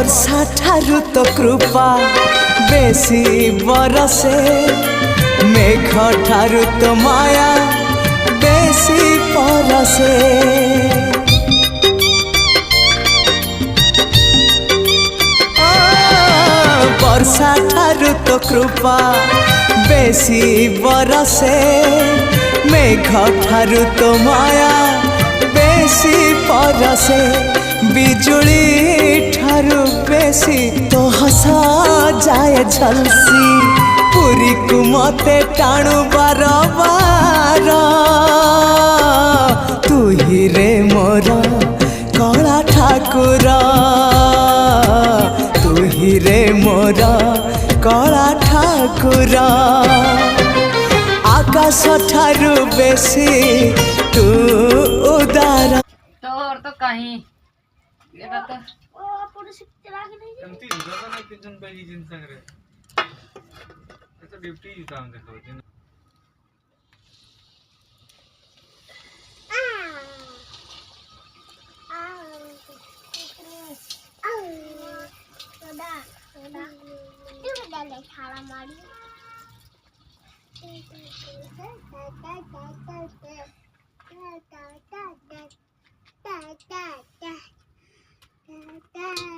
वर्षा ठारू तो कृपा बेसी बरसे मेघ ठारू तो माया बेसी परसे वर्षा ठारू तो कृपा बेसी बरसे मेघ ठारू तो माया बेसी परसे बिजुली ठारू बेसी तो हसा जाए झलसी पुरी को मते टाणु बार बार तू ही रे मोर कला ठाकुर तू ही रे मोर कला ठाकुर आकाश ठारू बेसी तू उदार तोर तो कहीं ये बात ओ पुरुष चला के नहीं एमती जुदा ना पिजन बाई जिन संगरे तो ड्यूटी जुदा हम देखो जिन खाला मारी Da da da da da da da.